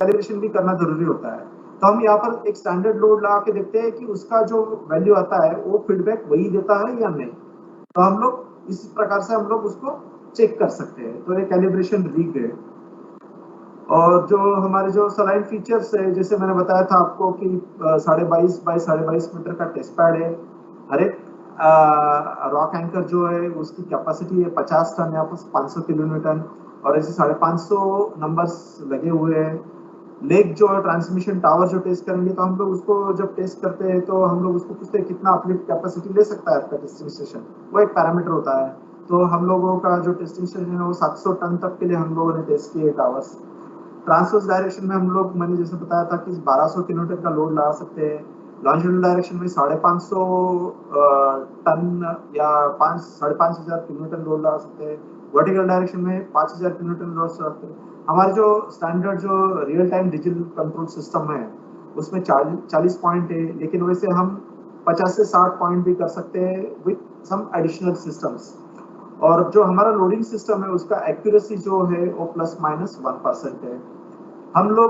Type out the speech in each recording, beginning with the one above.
Calibration भी करना ज़रूरी होता है। तो हम यहाँ पर एक स्टैंडर्ड लोड लगा के देखते हैं कि उसका जो वैल्यू आता है वो फीडबैक वही देता है या नहीं। तो हम लोग इस प्रकार से हम लोग उसको चेक कर सकते हैं। तो ये कैलिब्रेशन रिग है। और जो हमारे जो सलाइन फीचर्स है, जैसे मैंने बताया था आपको कि 22.5 बाई 22.5 मीटर का टेस्ट पैड है। हर एक रॉक एंकर जो है उसकी कैपेसिटी है 50 टन या 500 किलो न्यूटन, और ऐसे 550 नंबर्स लगे हुए हैं। लेग जो है ट्रांसमिशन टावर जो टेस्ट करेंगे, तो हम लोग उसको जब टेस्ट करते हैं तो हम लोग उसको पूछते हैं कितना अपलिफ्ट कैपेसिटी ले सकता है आपका टेस्टिंग स्टेशन। वो एक पैरामीटर होता है। तो हम लोगों का जो टेस्टिंग स्टेशन है वो 700 टन तक के लिए हम लोगों ने टेस्ट किए टावर्स। ट्रांसवर्स डायरेक्शन में हम लोग, मैंने जैसे बताया था कि 1200 किलोमीटर का लोड लगा सकते हैं। लॉन्जिट्यूडनल डायरेक्शन में 550 टन या 5,500 किलोमीटर लोड लगा सकते हैं। वर्टिकल डायरेक्शन में 5,000 किलोमीटर लोड लगा सकते हैं। हमारे जो स्टैंडर्ड जो real time digital control system है उसमें 40 पॉइंट है, लेकिन वैसे हम 50 से 60 पॉइंट भी कर सकते हैं विथ सम एडिशनल सिस्टम्स। और जो हमारा लोडिंग सिस्टम है उसका एक्यूरेसी जो है वो ±1% है। हम लोग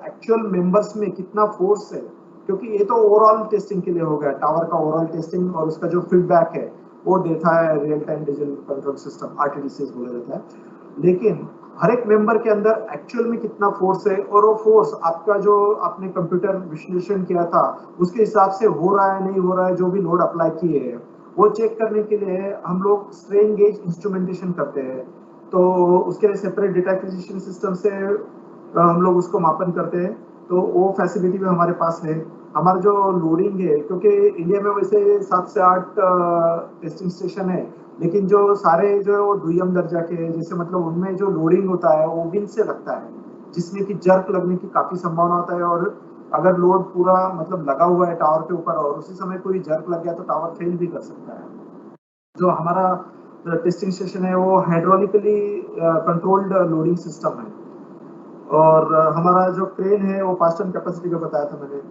एक्चुअल मेंबर्स में कितना फोर्स है, क्योंकि ये तो ओवरऑल टेस्टिंग के लिए हो गया, टावर का ओवरऑल टेस्टिंग, और उसका जो फीडबैक है वो देता है real time digital control system, RTDC बोला जाता है। लेकिन हर एक मेंबर के अंदर एक्चुअल में कितना फोर्स है, और वो फोर्स आपका जो आपने कंप्यूटर विश्लेषण किया था उसके हिसाब से हो रहा है नहीं हो रहा है, जो भी लोड अप्लाई किए है वो चेक करने के लिए हम लोग स्ट्रेन गेज इंस्ट्रूमेंटेशन करते हैं। तो उसके लिए सेपरेट डेटा एक्विजिशन सिस्टम से हम लोग उसको मापन करते हैं। तो वो फैसिलिटी भी हमारे पास है। हमारा जो लोडिंग है, क्योंकि इंडिया में वैसे 7 से 8 टेस्टिंग स्टेशन है, लेकिन जो सारे जो है वो दुय्यम दर्जा के है, जैसे मतलब उनमें जो लोडिंग होता है वो विंड से लगता है, जिसमें कि जर्क लगने की काफी संभावना होता है। और अगर लोड पूरा मतलब लगा हुआ है टावर के ऊपर और उसी समय कोई जर्क लग गया तो टावर फेल भी कर सकता है। जो हमारा टेस्टिंग स्टेशन है वो हाइड्रोलिकली कंट्रोल्ड लोडिंग सिस्टम है। और हमारा जो क्रेन है वो 5 टन कैपेसिटी का बताया था मैंने।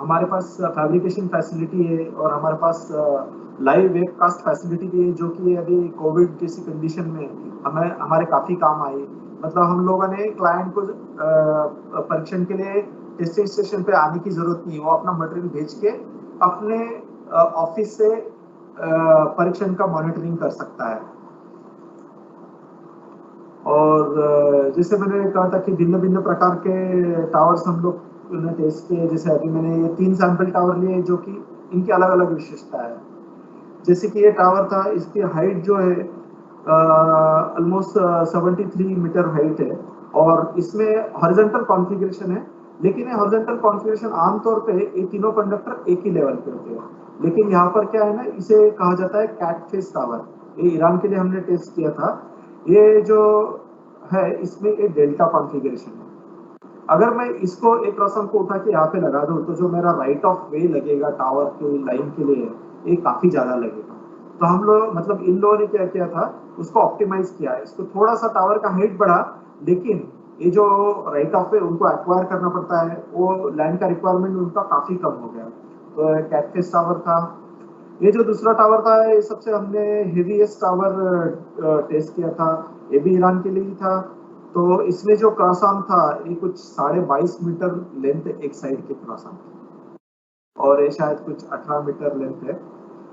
हमारे पास फैब्रिकेशन फैसिलिटी है, और हमारे पास लाइव वेबकास्ट फैसिलिटी भी है, जो कि अभी कोविड जैसी कंडीशन में हमें हमारे काफी काम आई। मतलब हम लोगों ने क्लाइंट को परीक्षण के लिए टेस्टिंग स्टेशन पे आने की जरूरत नहीं, वो अपना मटेरियल भेज के अपने ऑफिस से परीक्षण का मॉनिटरिंग कर सकता है। और जैसे मैंने कहा था कि भिन्न भिन्न प्रकार के टावर्स हम लोग ने टेस्ट किए। जैसे अभी मैंने ये 3 सैंपल टावर लिए जो कि इनकी अलग अलग विशेषता है। जैसे कि ये टावर था, इसकी हाइट जो है ऑलमोस्ट 73 मीटर हाइट है, और इसमें हॉरिजॉन्टल कॉन्फ़िगरेशन है। लेकिन ये हॉरिजॉन्टल कॉन्फ़िगरेशन आमतौर पे ये तीनों कंडक्टर एक ही लेवल पे होते हैं। लेकिन यहाँ पर क्या है ना, इसे कहा जाता है कैट फेस टावर। ये ईरान के लिए हमने टेस्ट किया था। ये जो है इसमें एक डेल्टा कॉन्फ़िगरेशन है। अगर मैं इसको एक रसम को उठा के यहाँ पे लगा दूं तो जो मेरा राइट ऑफ वे लगेगा टावर के लाइन के लिए, ये काफी ज्यादा लगेगा। तो हम लोग मतलब इन लोगों ने क्या किया था, उसको ऑप्टिमाइज किया है, इसको थोड़ा सा टावर का हाइट बढ़ा, लेकिन ये जो राइट ऑफ वे उनको एक्वायर करना पड़ता है वो लैंड का रिक्वायरमेंट उनका काफी कम हो गया। तो कैटफिश टावर था। ये जो दूसरा टावर था, ये सबसे हमने हेवीएस्ट टावर टेस्ट किया था। ये भी ईरान के लिए ही था। तो इसमें जो क्रॉस आर्म था ये कुछ 22.5 मीटर लेंथ एक साइड के क्रॉस आर्म की, और ये शायद कुछ 18 मीटर लेंथ है।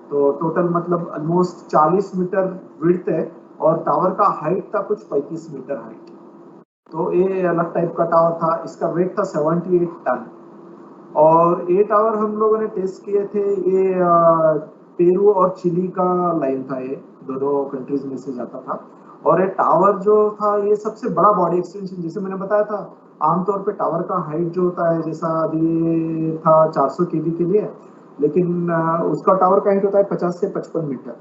तो टोटल मतलब ऑलमोस्ट 40 मीटर विड्थ है, और टावर का हाइट था कुछ 35 मीटर हाइट। तो ये अलग टाइप का टावर था। इसका वेट था 78 टन। और ये टावर हम लोगों ने टेस्ट किए थे, ये पेरू और चिली का लाइन था, ये दोनों कंट्रीज में से जाता था। और ये टावर जो था ये सबसे बड़ा बॉडी एक्सटेंशन, जैसे मैंने बताया था आमतौर पे टावर का हाइट जो होता है, जैसा अभी था 400 केवी के लिए, लेकिन उसका टावर का हाइट होता है 50 से 55 मीटर।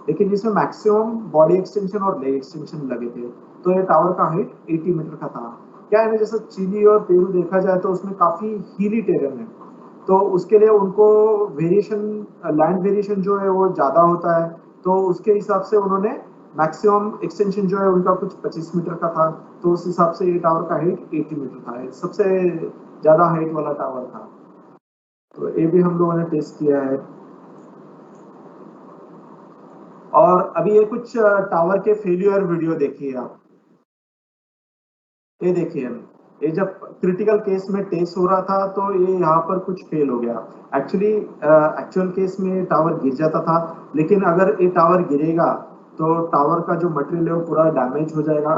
लेकिन इसमें मैक्सिमम बॉडी एक्सटेंशन और लेग एक्सटेंशन लगे थे। तो ये टावर का हाइट 80 मीटर का था। क्या है ना, जैसे चिली और पेरू देखा जाए तो उसमें काफी हीली टेरेन है, तो उसके लिए उनको वेरिएशन, लैंड वेरिएशन जो है वो ज्यादा होता है। तो उसके हिसाब से उन्होंने मैक्सिमम एक्सटेंशन जो है उनका कुछ 25 मीटर का था। तो उस हिसाब से ये टावर का हाइट 80 मीटर था, सबसे ज्यादा हाइट वाला टावर था। तो ये भी हम लोगों ने टेस्ट किया है। और अभी ये कुछ टावर के फेलियर वीडियो देखिए आप। ये देखिए, ये जब क्रिटिकल केस में टेस्ट हो रहा था तो ये यहाँ पर कुछ फेल हो गया। एक्चुअली एक्चुअल केस में टावर गिर जाता था, लेकिन अगर ये टावर गिरेगा तो टावर का जो मटेरियल है वो पूरा डैमेज हो जाएगा।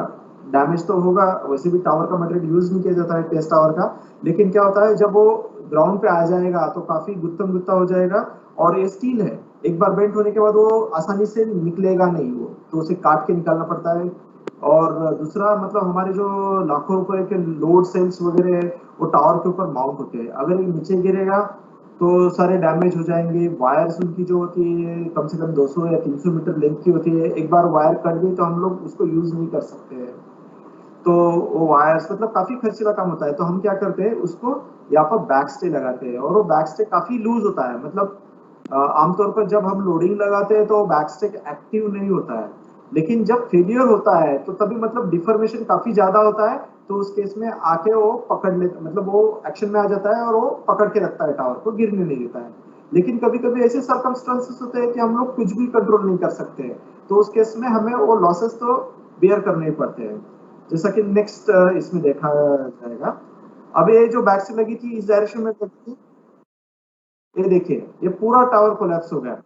डैमेज तो होगा, वैसे भी टावर का मटेरियल यूज नहीं किया जाता है टेस्ट टावर का, लेकिन क्या होता है जब वो ग्राउंड पे आ जाएगा तो काफी गुत्तम गुत्ता हो जाएगा। और ये स्टील है, एक बार बेंट होने के बाद वो आसानी से निकलेगा नहीं, वो तो उसे काट के निकालना पड़ता है। और दूसरा मतलब हमारे जो लाखों रुपए के लोड सेल्स वगैरह है वो टावर के ऊपर माउंट होते हैं, अगर ये नीचे गिरेगा तो सारे डैमेज हो जाएंगे। वायर्स उनकी जो होती है कम से कम 200 या 300 मीटर लेंथ की होती है, एक बार वायर कट गई तो हम लोग उसको यूज नहीं कर सकते हैं। तो वो वायर्स मतलब काफी खर्चीला काम होता है, तो हम क्या करते हैं उसको यहाँ पर बैक स्टे लगाते हैं, और वो बैक स्टे काफी लूज होता है। मतलब आमतौर पर जब हम लोडिंग लगाते हैं तो बैक स्टे एक्टिव नहीं होता है, लेकिन जब फेलियर होता है तो तभी मतलब डिफॉर्मेशन काफी ज्यादा होता है, तो उस केस में आके वो पकड़ लेता, मतलब वो एक्शन में आ जाता है और वो पकड़ के रखता है, टावर को गिरने नहीं देता है। लेकिन कभी कभी ऐसे सर्कमस्टांसेस होते हैं कि हम लोग कुछ भी कंट्रोल नहीं कर सकते, तो उस केस में हमें वो लॉसेस तो बेयर करने ही पड़ते हैं, जैसा कि नेक्स्ट इसमें देखा जाएगा। अब ये जो बैक से लगी थी इस डायरेक्शन में लगी थी, ये देखिए ये पूरा टावर कोलैप्स हो गया।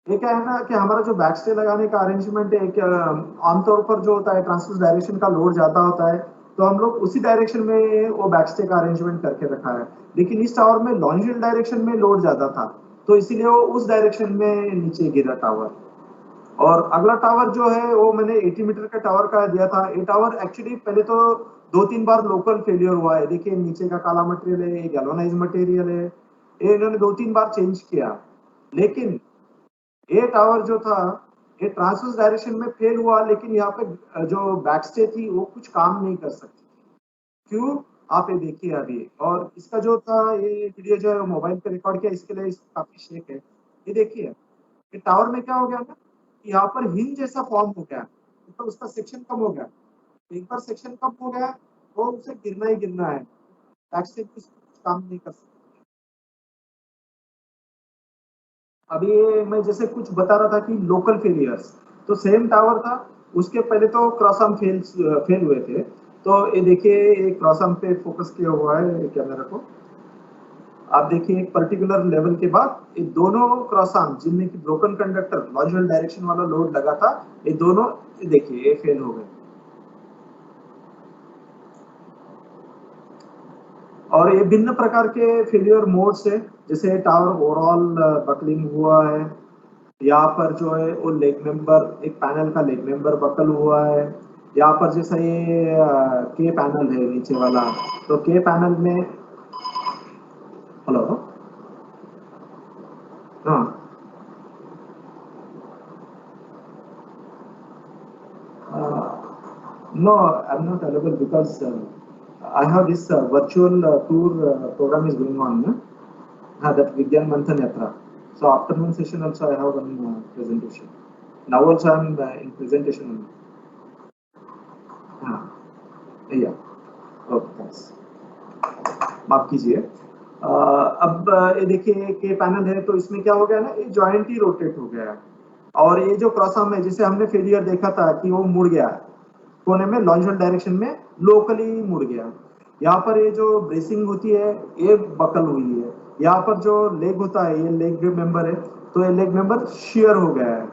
ये क्या है ना कि हमारा जो बैक स्टे लगाने का अरेंजमेंट है कि आमतौर पर जो होता है ट्रांसवर्स डायरेक्शन का लोड ज्यादा होता है, तो हम लोग उसी डायरेक्शन में वो बैक स्टे का अरेंजमेंट करके रखा है। लेकिन इस टावर में लॉन्जिटूडनल डायरेक्शन में लोड ज्यादा था, तो इसीलिए वो उस डायरेक्शन में नीचे गिरा टावर। और अगला टावर जो है वो मैंने 80 मीटर का टावर का दिया था। ये टावर एक्चुअली पहले तो 2-3 बार लोकल फेलियर हुआ है, देखिए नीचे का काला मटेरियल है, ये गैल्वेनाइज मटेरियल है, ये इन्होंने 2-3 बार चेंज किया। लेकिन ये टावर जो था ये ट्रांसवर्स डायरेक्शन में फेल हुआ, लेकिन यहाँ पे जो बैकस्टे थी वो कुछ काम नहीं कर सकती। क्यों? आप ये देखिए अभी, और इसका जो था ये वीडियो जो है मोबाइल पे रिकॉर्ड किया, इसके लिए काफी शेक है। ये देखिए ये टावर में क्या हो गया ना, यहाँ पर हिंज जैसा फॉर्म हो गया, मतलब उसका सेक्शन कम हो गया। एक बार सेक्शन कम हो गया तो उसे गिरना ही गिरना है, बैकस्टे कुछ काम नहीं कर सकता। अभी ये मैं जैसे कुछ बता रहा था कि लोकल फेलियर्स, तो सेम टावर था, उसके पहले तो क्रॉस आर्म फेल हुए थे। तो ये देखिए ये क्रॉस आर्म पे फोकस किया हुआ है कैमरा को, आप देखिए एक पर्टिकुलर लेवल के बाद ये दोनों क्रॉस आर्म जिनमें कि ब्रोकन कंडक्टर लॉन्जिटूडनल डायरेक्शन वाला लोड लगा था, ये दोनों ये देखिए ये फेल हो गए। और ये भिन्न प्रकार के फेलियर मोड्स है, जैसे टावर ओवरऑल बकलिंग हुआ है, यहाँ पर जो है वो लेग मेंबर, एक पैनल का लेग मेंबर बकल हुआ है। यहाँ पर जैसा ये के पैनल है नीचे वाला, तो के पैनल में हेलो, हाँ, no, I'm not available because I have this virtual tour program is going on, that Vigyan Manthan Yatra. So afternoon session also I have one presentation. Now also I'm in presentation. हाँ, yeah, okay, thanks. माफ कीजिए। अब ये देखिए के panel है, तो इसमें क्या हो गया ना, ये जॉइंट ही रोटेट हो गया है। और ये जो क्रॉस आर्म है जिसे हमने फेलियर देखा था कि वो मुड़ गया कोने में लॉन्जिटूडनल डायरेक्शन में, लोकली मुड़ गया। यहाँ पर ये जो ब्रेसिंग होती है ये बकल हुई है। यहाँ पर जो लेग होता है ये लेग मेंबर है, तो ये लेग मेंबर शेयर हो गया है।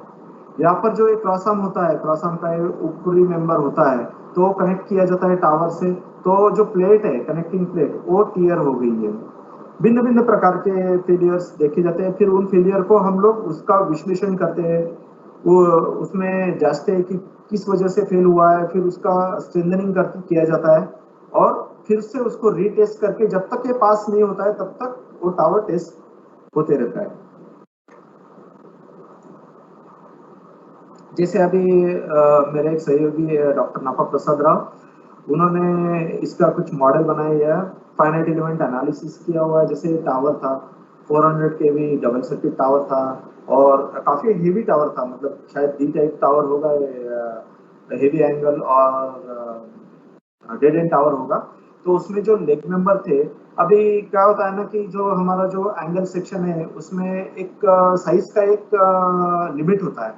यहाँ पर जो एक क्रॉस आर्म होता है, क्रॉस आर्म का ऊपरी मेंबर होता है, तो कनेक्ट किया जाता है टावर से, तो जो प्लेट है कनेक्टिंग प्लेट वो टीयर हो गई है। भिन्न भिन्न प्रकार के फेलियर्स देखे जाते हैं, फिर उन फेलियर को हम लोग उसका विश्लेषण करते हैं, वो उसमें जांचते हैं कि किस वजह से फेल हुआ है, फिर उसका स्ट्रेंथनिंग करके किया जाता है, और फिर से उसको रीटेस्ट करके जब तक ये पास नहीं होता है तब तक वो टावर टेस्ट होते रहता है। जैसे अभी मेरे एक सहयोगी डॉक्टर नापा प्रसाद राव, उन्होंने इसका कुछ मॉडल बनाया है, फाइनाइट एलिमेंट एनालिसिस किया हुआ है। जैसे टावर था 400 केवी डबल सर्किट टावर था, और काफी हेवी टावर था, मतलब शायद डी टाइप टावर होगा, हेवी एंगल और डेड एंड टावर होगा। तो उसमें जो लेग मेंबर थे, अभी क्या होता है ना कि जो हमारा जो एंगल सेक्शन है उसमें एक साइज का एक लिमिट होता है।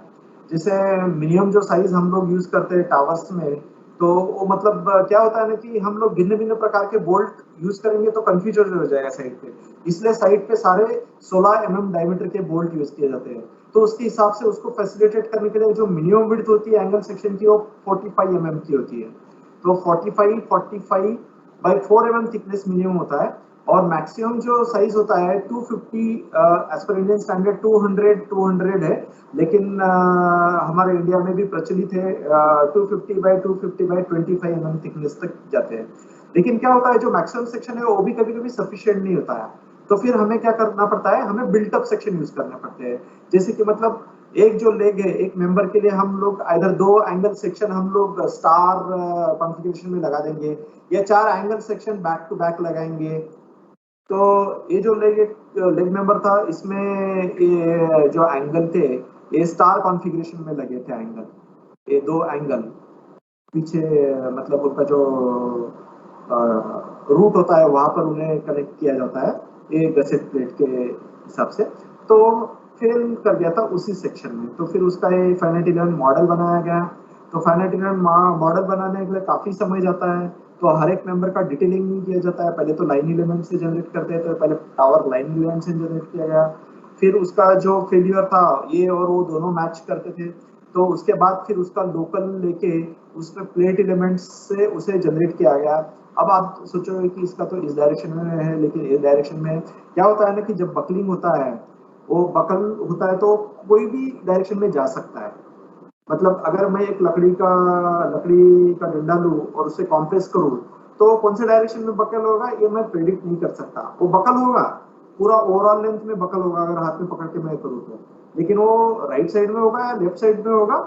जैसे मिनिमम जो साइज हम लोग यूज करते हैं टावर्स में, तो वो मतलब क्या होता है ना कि हम लोग भिन्न भिन्न प्रकार के बोल्ट यूज करेंगे तो कंफ्यूजन हो जाएगा साइड पे, इसलिए साइड पे सारे 16 mm डायमीटर के बोल्ट यूज किए जाते हैं। तो उसके हिसाब से उसको फैसिलिटेट करने के लिए जो मिनिमम विड्थ होती है एंगल सेक्शन की वो 45 mm की होती है। तो 45 बाई 4 mm थिकनेस मिनिमम होता है, और मैक्सिमम जो साइज होता है 250 एज पर इंडियन स्टैंडर्ड 200 है, लेकिन हमारे इंडिया में भी प्रचलित है 250 बाई थिकनेस तक जाते हैं। लेकिन क्या होता है जो मैक्सिमम सेक्शन है वो भी कभी कभी सफिशिएंट नहीं होता है, तो फिर हमें क्या करना पड़ता है, हमें बिल्टअप सेक्शन यूज करने पड़ते हैं। जैसे कि मतलब एक जो लेग है एक मेंबर के लिए हम लोग इधर 2 एंगल सेक्शन हम लोग स्टार कॉन्फ़िगरेशन में लगा देंगे, या 4 angle section back to back लगाएंगे। तो ये जो लेग मेंबर था इसमें ये जो एंगल थे ये स्टार कॉन्फ़िगरेशन में लगे थे एंगल, ये 2 एंगल पीछे मतलब उनका जो रूट होता है वहां पर उन्हें कनेक्ट किया जाता है ये गसेट प्लेट के हिसाब से। तो फेल कर गया था उसी सेक्शन में, तो फिर उसका ये फाइनाइट इलेवन मॉडल बनाया गया। तो फाइनाइट इलेवन मॉडल बनाने के लिए काफी समय जाता है, तो हर एक मेंबर का डिटेलिंग नहीं किया जाता है। पहले तो लाइन एलिमेंट से जनरेट करते हैं, तो पहले टावर लाइन एलिमेंट से जनरेट किया गया, फिर उसका जो फेल्यूर था ये और वो दोनों मैच करते थे, तो उसके बाद फिर उसका लोकल लेके उसमें प्लेट एलिमेंट्स से उसे जनरेट किया गया। अब आप सोचोगे कि इसका तो इस डायरेक्शन में है, लेकिन इस डायरेक्शन में क्या होता है ना कि जब बकलिंग होता है, वो बकल होता है तो कोई भी डायरेक्शन में जा सकता है। मतलब अगर मैं एक लकड़ी का डंडा लूं और उसे कॉम्प्रेस करूं, तो कौन से डायरेक्शन में बकल होगा ये मैं प्रेडिक्ट नहीं कर सकता। वो बकल होगा, पूरा ओवरऑल लेंथ में बकल होगा अगर हाथ में पकड़ के मैं करूँ तो, लेकिन वो राइट साइड में होगा या लेफ्ट साइड में होगा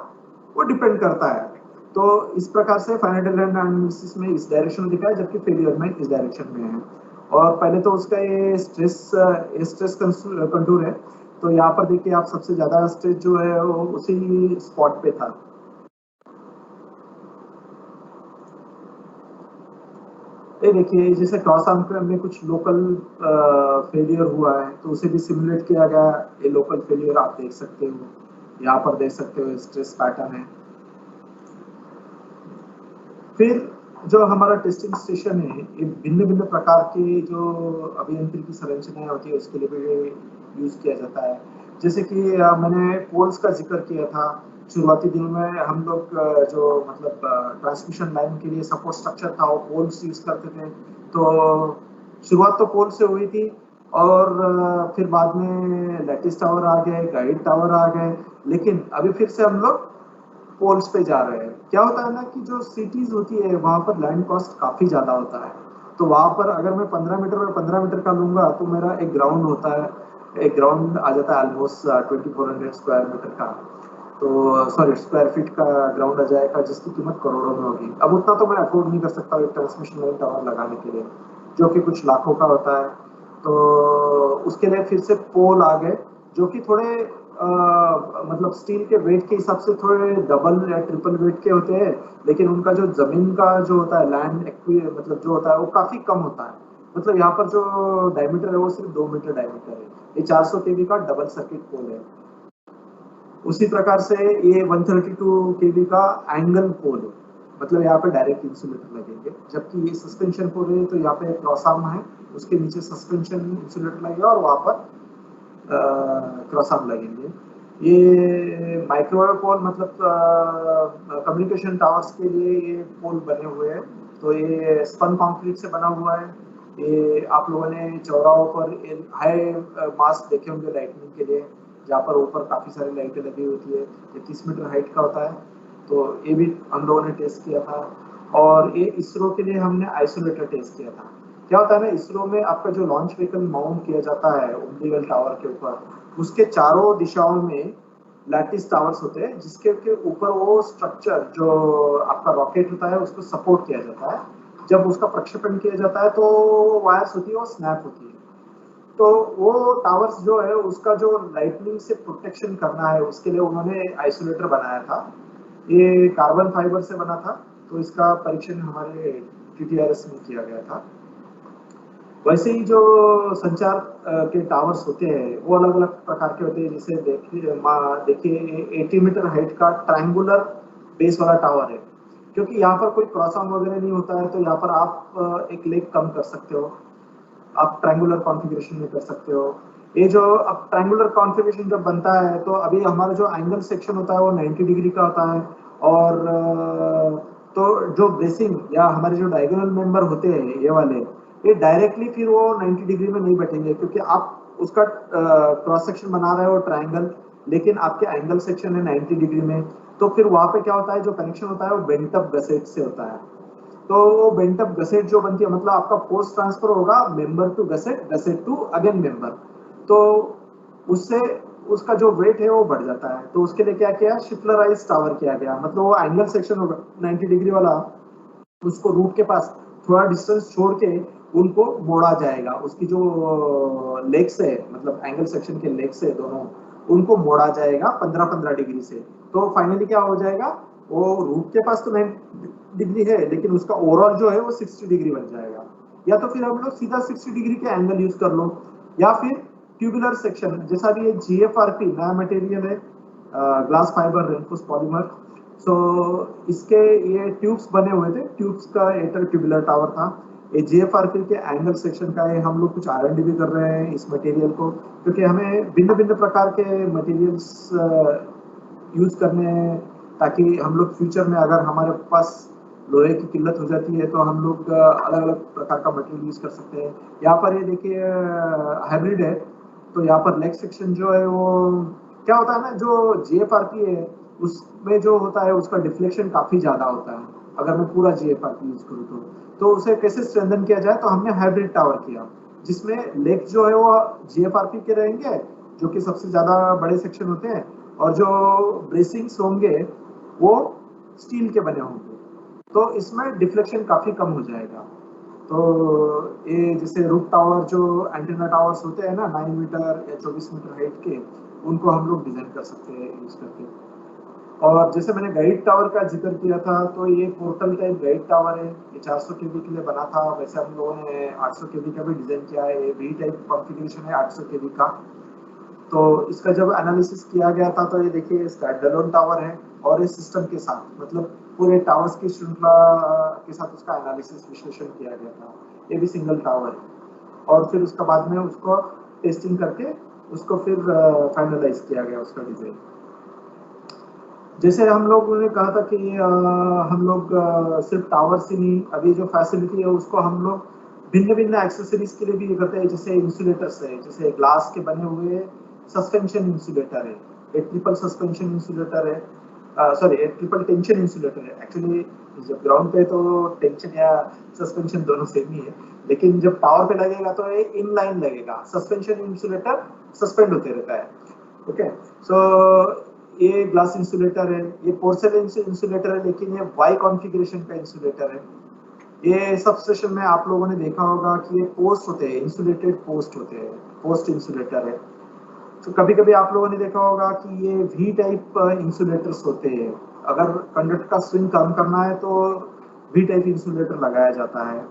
वो डिपेंड करता है। तो इस प्रकार से फाइनाइट एलिमेंट एनालिसिस में इस डायरेक्शन में दिखा है, जबकि फेलियर में इस डायरेक्शन में है। और पहले तो उसका ये स्ट्रेस कंटूर है, तो यहाँ पर देखिए आप सबसे ज्यादा स्ट्रेस जो है वो उसी स्पॉट पे था। ये देखिए जैसे क्रॉस आर्म में कुछ लोकल फेलियर हुआ है तो उसे भी सिमुलेट किया गया। ये लोकल फेलियर आप देख सकते हो, यहाँ पर देख सकते हो स्ट्रेस पैटर्न है। फिर जो हमारा टेस्टिंग स्टेशन है ये भिन्न भिन्न प्रकार के जो अभियंत्रिकी संरचनाएं होती है उसके लिए भी यूज किया जाता है। जैसे कि मैंने पोल्स का जिक्र किया था, शुरुआती दिनों में हम लोग जो मतलब ट्रांसमिशन लाइन के लिए सपोर्ट स्ट्रक्चर था वो पोल्स यूज करते थे। तो शुरुआत तो पोल से हुई थी, और फिर बाद में लैटिस टावर आ गए, गाइड टावर आ गए, लेकिन अभी फिर से हम लोग पोल्स पे जा रहे हैं। क्या होता है ना कि जो सिटीज होती है वहां पर लैंड कॉस्ट काफी ज्यादा होता है, तो वहां पर अगर मैं 15 मीटर और 15 मीटर का लूंगा तो मेरा एक ग्राउंड होता है, एक ग्राउंड आ जाता है ऑलमोस्ट 2400 स्क्वायर मीटर का, तो सॉरी स्क्वायर फीट का ग्राउंड आ जाएगा जिसकी कीमत करोड़ों में होगी। अब उतना तो मैं अफोर्ड नहीं कर सकता एक ट्रांसमिशन लाइन टावर लगाने के लिए, जो कि कुछ लाखों का होता है। तो उसके लिए फिर से पोल आ गए जो कि थोड़े मतलब स्टील के वेट के हिसाब से थोड़े डबल या ट्रिपल वेट के होते हैं, लेकिन उनका जो जमीन का जो होता है लैंड मतलब जो होता है वो काफी कम होता है। मतलब यहाँ पर जो डायमीटर है वो सिर्फ 2 मीटर डायमीटर है। ये 400 केवी का डबल सर्किट पोल है। उसी प्रकार से ये 132 केवी का एंगल पोल है, मतलब यहाँ पे डायरेक्ट इंसुलेटर लगेंगे, जबकि ये सस्पेंशन पोल है तो यहाँ पे क्रॉस आर्म है, उसके नीचे सस्पेंशन इंसुलेटर लगेगा और वहां पर क्रॉस आर्म लगेंगे। ये माइक्रोवेव पोल मतलब कम्युनिकेशन टावर्स के लिए ये पोल बने हुए हैं। तो ये स्पन कंक्रीट से बना हुआ है। ये आप लोगों ने चौराहों पर हाई मास्ट देखे होंगे लाइटनिंग के लिए, जहाँ पर ऊपर काफी सारी लाइटें लगी होती है, ये 30 मीटर हाइट का होता है। तो ये भी हम लोगों ने टेस्ट किया था। और ये इसरो के लिए हमने आइसोलेटर टेस्ट किया था। क्या होता है ना, इसरो में आपका जो लॉन्च व्हीकल माउंट किया जाता है उम्ब्रिगल टावर के ऊपर, उसके चारों दिशाओं में लैटिस टावर्स होते हैं जिसके के ऊपर वो स्ट्रक्चर जो आपका रॉकेट होता है उसको सपोर्ट किया जाता है। जब उसका प्रक्षेपण किया जाता है तो वायर्स होती है वो स्नैप होती है। तो वो टावर्स जो है उसका जो लाइटनिंग से प्रोटेक्शन करना है उसके लिए उन्होंने आइसोलेटर बनाया था। ये कार्बन फाइबर से बना था, तो इसका परीक्षण हमारे टीटीआरएस में किया गया था। वैसे ही जो संचार के टावर्स होते हैं वो अलग अलग प्रकार के होते हैं। जैसे देखिए 80 मीटर हाइट का ट्रायंगुलर बेस वाला टावर है, क्योंकि यहाँ पर कोई क्रॉस आर्म वगैरह नहीं होता है, तो यहाँ पर आप एक लेग कम कर सकते हो, आप ट्रायंगुलर कॉन्फ़िगरेशन में कर सकते हो। ये जो अब ट्रायंगुलर कॉन्फ़िगरेशन जब बनता है तो अभी हमारा जो एंगल सेक्शन होता है वो 90 डिग्री का होता है, और तो जो ब्रेसिंग या हमारे जो डायगोनल मेंबर होते हैं ये वाले, ये डायरेक्टली फिर वो 90 डिग्री में नहीं बैठेंगे, क्योंकि आप उसका क्रॉस सेक्शन बना रहे हो ट्रायंगल, लेकिन आपके एंगल सेक्शन है 90 डिग्री में, तो फिर वहां पे क्या होता है, जो कनेक्शन होता है वो बेंट अप गसेट से होता है। तो वो बेंट अप गसेट जो बनती है, मतलब आपका फोर्स ट्रांसफर होगा member to gusset, gusset to again member, तो उससे उसका जो वेट है वो बढ़ जाता है। तो उसके लिए क्या किया, शिफ्लराइज टावर किया गया, मतलब वो एंगल सेक्शन होगा 90 डिग्री वाला, उसको रूट के पास थोड़ा डिस्टेंस छोड़ के उनको मोड़ा जाएगा, उसकी जो लेग्स है, मतलब एंगल सेक्शन के लेग्स है दोनों, उनको मोड़ा जाएगा 15-15 डिग्री से। तो फाइनली क्या हो जाएगा, वो रूट के पास तो 90 डिग्री है, लेकिन उसका ओवरऑल जो है वो 60 डिग्री बन जाएगा। या तो फिर हम लोग सीधा 60 डिग्री के एंगल यूज कर लो, या फिर ट्यूबुलर सेक्शन, जैसा भी ये GFRP नया मटेरियल है, ग्लास फाइबर रेनफोर्स पॉलीमर। सो इसके ये ट्यूब्स बने हुए थे, ट्यूब्स का इंटर ट्यूबुलर टावर था। ये GFRP के एंगल सेक्शन का है, हम लोग कुछ R&D भी कर रहे हैं इस मटेरियल को, क्योंकि हमें भिन्न भिन्न प्रकार के मटेरियल्स यूज करने हैं, ताकि हम लोग फ्यूचर में अगर हमारे पास लोहे की किल्लत हो जाती है तो हम लोग अलग अलग प्रकार का मटेरियल यूज कर सकते हैं। यहाँ पर ये देखिए हाइब्रिड है, तो यहाँ पर लेग सेक्शन जो है वो क्या होता है ना, जो GFRP है उसमें जो होता है उसका डिफ्लेक्शन काफी ज्यादा होता है, अगर मैं पूरा GFRP यूज करूँ तो उसे कैसे स्ट्रेंथन किया जाए, तो हमने हाइब्रिड टावर किया, जिसमें लेग जो है वो GFRP के रहेंगे, जो कि सबसे ज्यादा बड़े सेक्शन होते हैं, और जो ब्रेसिंग्स होंगे वो स्टील के बने होंगे, तो इसमें डिफ्लेक्शन काफी कम हो जाएगा। तो ये जैसे रूफ टावर जो एंटेना टावर्स होते हैं ना 9 मीटर या 24 मीटर हाइट के, उनको हम लोग डिजाइन कर सकते हैं यूज करके। और जैसे मैंने गाइड टावर का जिक्र किया था, तो ये पोर्टल टाइप गाइड टावर है, ये 400 केवी के लिए बना था। वैसे हम लोगों ने 800 केवी का भी डिजाइन किया है, ये वी टाइप कॉन्फ़िगरेशन है 800 केवी का। तो इसका जब एनालिसिस किया गया था तो ये देखिए स्टैंडअलोन टावर है, और इस सिस्टम के साथ मतलब पूरे टावर्स की श्रृंखला के साथ उसका एनालिसिस विश्लेषण किया गया था। ये भी सिंगल टावर है, और फिर उसका बाद में उसको टेस्टिंग करके उसको फिर फाइनलाइज किया गया उसका डिजाइन। जैसे हम लोगों ने कहा था कि हम लोग सिर्फ टावर्स ही नहीं, अभी जो फैसिलिटी है उसको हम लोग भिन्न भिन्न एक्सेसरीज के लिए भी करते हैं। जैसे इंसुलेटर्स है, जैसे ग्लास के बने हुए सस्पेंशन इंसुलेटर है, एक ट्रिपल सस्पेंशन इंसुलेटर है, सॉरी एक ट्रिपल टेंशन इंसुलेटर है। एक्चुअली जब ग्राउंड पे तो टेंशन या सस्पेंशन दोनों सेम ही है, लेकिन जब टावर पे लगेगा तो ये इन लाइन लगेगा, सस्पेंशन इंसुलेटर सस्पेंड होते रहता है। ओके, सो ये ग्लास इंसुलेटर है, ये पोर्सेलेन इंसुलेटर है, लेकिन ये वाई कॉन्फ़िगरेशन का इंसुलेटर है। ये सब स्टेशन में आप लोगों ने देखा होगा कि ये पोस्ट होते हैं, इंसुलेटेड पोस्ट होते हैं, पोस्ट इंसुलेटर है। तो कभी कभी आप लोगों ने देखा होगा कि ये वी टाइप इंसुलेटर्स होते हैं, अगर कंडक्ट का स्विंग कम करना है तो वी टाइप इंसुलेटर लगाया जाता है।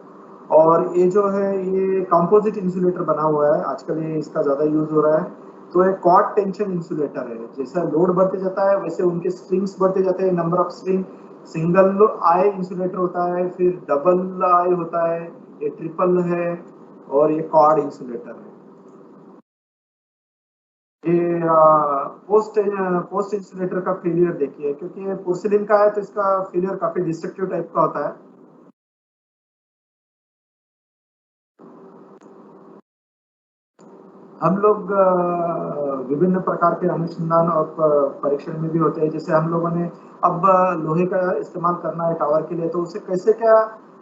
और ये जो है ये कंपोजिट इंसुलेटर बना हुआ है, आजकल ये इसका ज्यादा यूज हो रहा है। तो ये कॉर्ड टेंशन इंसुलेटर है, जैसा लोड बढ़ते जाता है वैसे उनके स्ट्रिंग्स बढ़ते जाते हैं, number of string. Single I insulator होता है, फिर डबल आई होता है, ये ट्रिपल है, और ये कॉर्ड इंसुलेटर है। ये पोस्ट इंसुलेटर का फेलियर देखिए, क्योंकि ये पोर्सिलिन का है तो इसका फेलियर काफी डिस्ट्रक्टिव टाइप का होता है। हम लोग विभिन्न प्रकार के अनुसंधान और परीक्षण में भी होते हैं। जैसे हम लोगों ने अब लोहे का इस्तेमाल करना है टावर के लिए, तो उसे कैसे क्या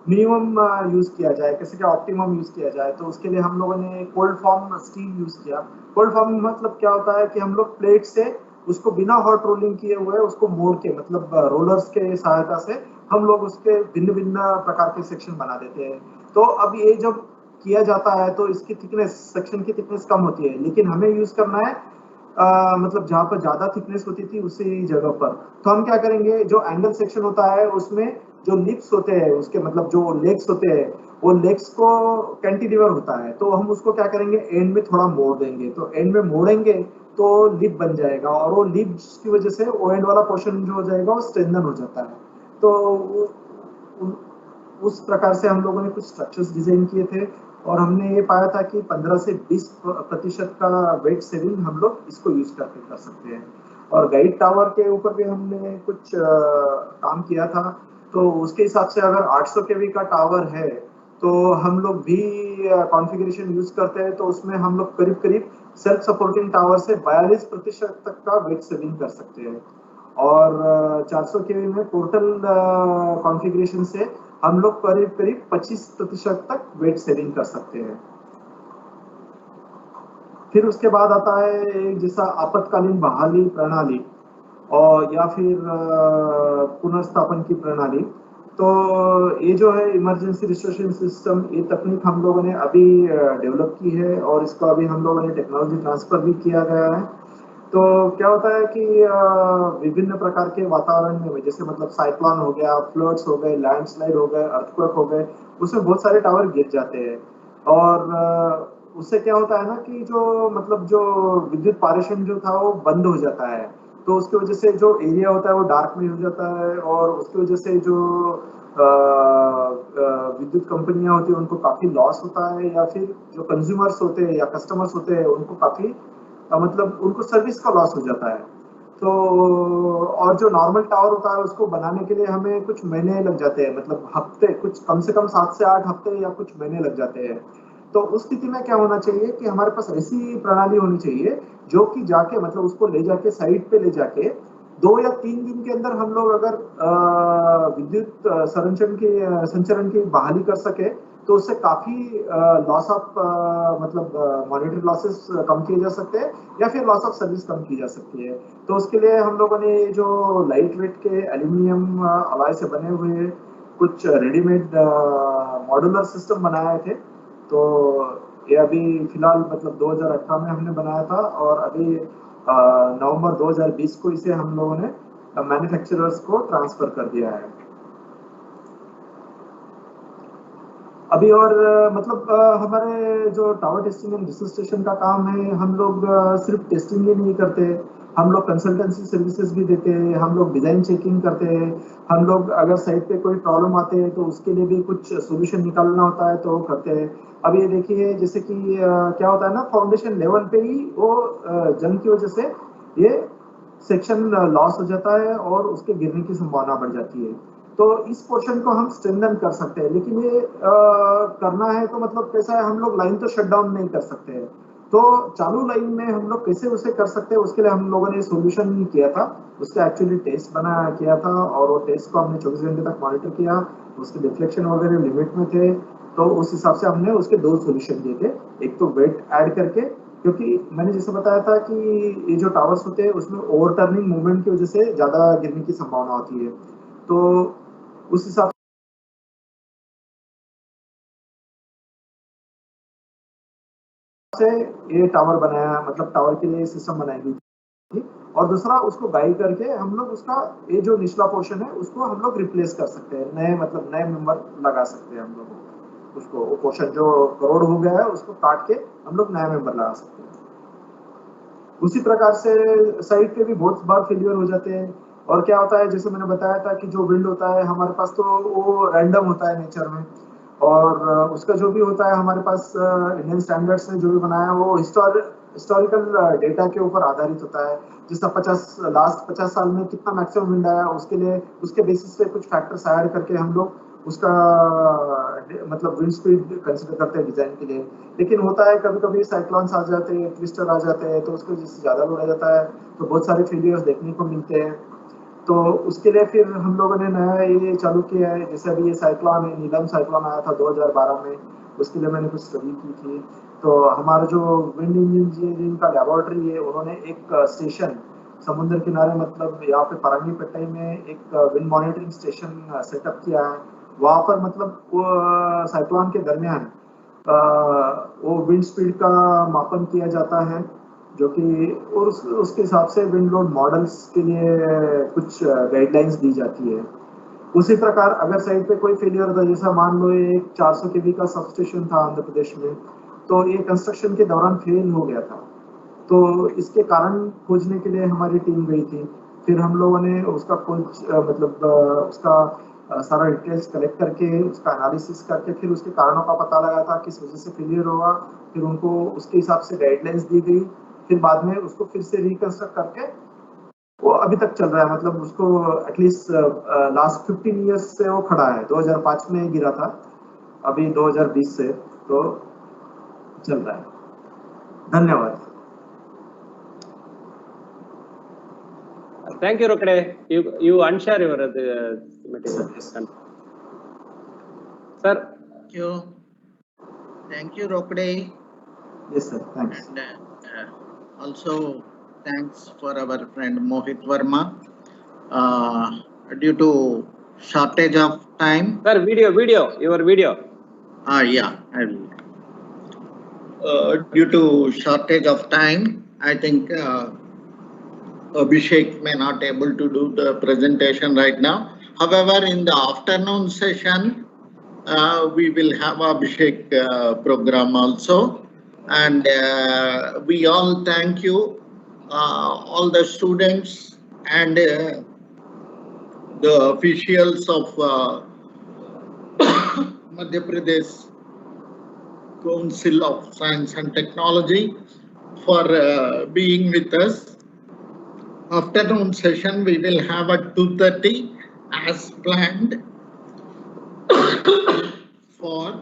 मिनिमम यूज किया जाए, कैसे क्या ऑप्टिमम यूज किया जाए, तो उसके लिए हम लोगों ने कोल्ड फॉर्म स्टील यूज किया। कोल्ड फॉर्म मतलब क्या होता है कि हम लोग प्लेट से उसको बिना हॉट रोलिंग किए हुए उसको मोड़ के, मतलब रोलर्स के सहायता से हम लोग उसके भिन्न भिन्न प्रकार के सेक्शन बना देते हैं। तो अब ये जब किया जाता है तो इसकी थिकनेस, सेक्शन की थिकनेस कम होती है, लेकिन हमें यूज करना है मतलब जहाँ पर ज्यादा थिकनेस होती थी उसी जगह पर। तो हम क्या करेंगे, जो एंगल सेक्शन होता है उसमें जो लिप्स होते हैं उसके मतलब जो लेग्स होते हैं, वो लेग्स को कैंटिलीवर होता है, तो हम उसको क्या करेंगे, एंड में थोड़ा मोड़ देंगे। तो एंड में मोड़ेंगे तो लिप बन जाएगा, और वो लिप्स की वजह से वो एंड वाला पोर्शन जो हो जाएगा वो स्ट्रेंथन हो जाता है। तो उस प्रकार से हम लोगों ने कुछ स्ट्रक्चर्स डिजाइन किए थे, और हमने ये पाया था कि 15 से 20% का वेट सेविंग हम लोग इसको यूज करके कर सकते हैं। और गाइड टावर के ऊपर भी हमने कुछ काम किया था। तो उसके हिसाब से अगर 800 केवी का टावर है, तो हम लोग भी कॉन्फ़िगरेशन यूज करते हैं, तो उसमें हम लोग करीब करीब सेल्फ सपोर्टिंग टावर से 42% तक का वेट सेविंग कर सकते हैं। और 400 केवी में टोटल कॉन्फ़िगरेशन से हम लोग करीब करीब 25% तक वेट सेविंग कर सकते हैं। फिर उसके बाद आता है एक जैसा आपातकालीन बहाली प्रणाली, और या फिर पुनर्स्थापन की प्रणाली। तो ये जो है इमरजेंसी रिस्टोरेशन सिस्टम, ये तकनीक हम लोगों ने अभी डेवलप की है, और इसको अभी हम लोगों ने टेक्नोलॉजी ट्रांसफर भी किया गया है। तो क्या होता है कि विभिन्न प्रकार के वातावरण में, जैसे मतलब साइक्लोन हो गया, फ्लड्स हो गए, लैंडस्लाइड हो गए, अर्थक्वेक हो गए, उसमें बहुत सारे टावर गिर जाते हैं। और उससे क्या होता है ना कि जो मतलब जो विद्युत पारेषण जो था वो बंद हो जाता है। तो उसकी वजह से जो एरिया होता है वो डार्क में हो जाता है, और उसकी वजह से जो विद्युत कंपनियां होती है उनको काफी लॉस होता है, या फिर जो कंज्यूमर्स होते हैं या कस्टमर्स होते हैं उनको काफी मतलब उनको सर्विस का लॉस हो जाता है। तो और जो नॉर्मल टावर होता है उसको बनाने के लिए हमें कुछ महीने लग जाते हैं, मतलब हफ्ते, कुछ कम से कम 7 से 8 हफ्ते या कुछ महीने लग जाते हैं। तो उस स्थिति में क्या होना चाहिए कि हमारे पास ऐसी प्रणाली होनी चाहिए जो कि जाके मतलब उसको ले जाके साइट पे ले जाके 2 या 3 दिन के अंदर हम लोग अगर विद्युत संचरण की बहाली कर सके, तो उससे काफी लॉस ऑफ मतलब मॉनिटरी लॉसेस कम किए जा सकते हैं, या फिर लॉस ऑफ सर्विस कम की जा सकती है। तो उसके लिए हम लोगों ने जो लाइट वेट के एल्यूमिनियम अलॉय से बने हुए कुछ रेडीमेड मॉड्यूलर सिस्टम बनाए थे। तो ये अभी फिलहाल मतलब 2018 में हमने बनाया था, और अभी नवंबर 2020 को इसे हम लोगों ने मैन्युफैक्चरर्स को ट्रांसफर कर दिया है। अभी और मतलब हमारे जो tower testing and research station का काम है, हम लोग सिर्फ टेस्टिंग ही नहीं करते, हम लोग कंसल्टेंसी सर्विसेज भी देते हैं, हम लोग डिजाइन चेकिंग करते हैं। हम लोग अगर साइट पे कोई प्रॉब्लम आते हैं तो उसके लिए भी कुछ सोल्यूशन निकालना होता है तो वो करते हैं। अब ये देखिए जैसे कि क्या होता है ना, फाउंडेशन लेवल पे ही वो जंग की वजह से ये सेक्शन लॉस हो जाता है, और उसके गिरने की संभावना बढ़ जाती है। तो इस पोर्शन को हम स्ट्रेंथन कर सकते हैं, लेकिन ये करना है तो मतलब कैसा है, हम लोग लाइन तो शट डाउन नहीं कर सकते हैं। तो चालू लाइन में हम लोग कैसे उसे कर सकते हैं, उसके लिए हम लोगों ने सोल्यूशन किया था। उसका एक्चुअली टेस्ट बना किया था, और वो टेस्ट को हमने 24 घंटे तक मॉनिटर किया। उसके डिफ्लेक्शन वगैरह लिमिट में थे, तो उस हिसाब से हमने उसके 2 सोल्यूशन दिए थे। एक तो वेट ऐड करके, क्योंकि मैंने जैसे बताया था कि ये जो टावर्स होते हैं उसमें ओवरटर्निंग मूवमेंट की वजह से ज्यादा गिरने की संभावना होती है। तो उस हिसाब से ये टावर बनाया, मतलब टावर के लिए सिस्टम बनाई गई थी। और दूसरा, उसको गाइड करके हम लोग उसका ये जो निचला पोर्शन है उसको हम लोग रिप्लेस कर सकते हैं, नए मतलब नए मेंबर लगा सकते हैं हम लोग उसको। वो पोर्शन जो करोड़ हो गया है उसको काट के हम लोग नया मेंबर लगा सकते हैं। उसी प्रकार से साइट पे भी बहुत बार फेलियर हो जाते हैं। और क्या होता है, जैसे मैंने बताया था कि जो विंड होता है हमारे पास, तो वो रैंडम होता है नेचर में। और उसका जो भी होता है हमारे पास इंडियन स्टैंडर्ड्स ने जो भी बनाया है वो हिस्टोरिकल डेटा के ऊपर आधारित होता है। जैसा 50 साल में कितना मैक्सिमम विंड आया, उसके लिए उसके बेसिस पे कुछ फैक्टर्स ऐड करके हम लोग उसका मतलब विंड स्पीड कंसिडर करते हैं डिजाइन के लिए। लेकिन होता है कभी कभी साइक्लोन्स आ जाते हैं, ट्विस्टर आ जाते हैं, तो उसकी वजह से ज्यादा लोड आ जाता है, तो बहुत सारे फेलियर्स देखने को मिलते हैं। तो उसके लिए फिर हम लोगों ने नया ये चालू किया है, जैसे अभी ये साइक्लोन है, नीलम साइक्लोन आया था 2012 में। उसके लिए मैंने कुछ स्टडी की थी। तो हमारा जो विंड इंजीनियरिंग का लेबोरेटरी है, उन्होंने एक स्टेशन समुद्र किनारे, मतलब यहाँ पे परांगीपेट्टाई में एक विंड मॉनिटरिंग स्टेशन सेटअप किया है। वहाँ पर मतलब वो साइक्लोन के दरमियान वो विंड स्पीड का मापन किया जाता है। जो कि और उसके हिसाब से विंड लोड मॉडल्स के लिए कुछ गाइडलाइंस दी जाती है। उसी प्रकार अगर साइड पे कोई फेलियर होता है, जैसा मान लो एक 400 केवी का सबस्टेशन था आंध्र प्रदेश में, तो ये कंस्ट्रक्शन के दौरान फेल हो गया था, तो इसके कारण खोजने के लिए हमारी टीम गई थी। फिर हम लोगों ने उसका खोज मतलब उसका सारा डिटेल्स कलेक्ट करके उसका एनालिसिस करके फिर उसके कारणों का पता लगा था किस वजह से फेलियर हुआ, फिर उनको उसके हिसाब से गाइडलाइंस दी गई, फिर बाद में उसको फिर से रिकंस्ट्रक्ट करके वो अभी तक चल रहा है। मतलब उसको एटलीस्ट लास्ट 15 इयर्स से वो खड़ा है। 2005 में गिरा था, अभी 2020 से तो चल रहा है। धन्यवाद। Thank you, Rokde. You unshare your material. Yes. Sir. Thank you, Rokde. Yes, sir. Thanks. And also thanks for our friend Mohit Verma. Due to shortage of time. Sir, your video. Yeah, I will. Due to shortage of time, I think Abhishek may not able to do the presentation right now. However, in the afternoon session, we will have Abhishek program also. And we all thank you, all the students and the officials of Madhya Pradesh Council of Science and Technology for being with us. Afternoon session we will have at 2:30 as planned for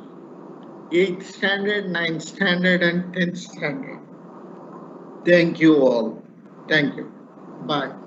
8th standard, 9th standard and 10th standard. Thank you all. Thank you. Bye.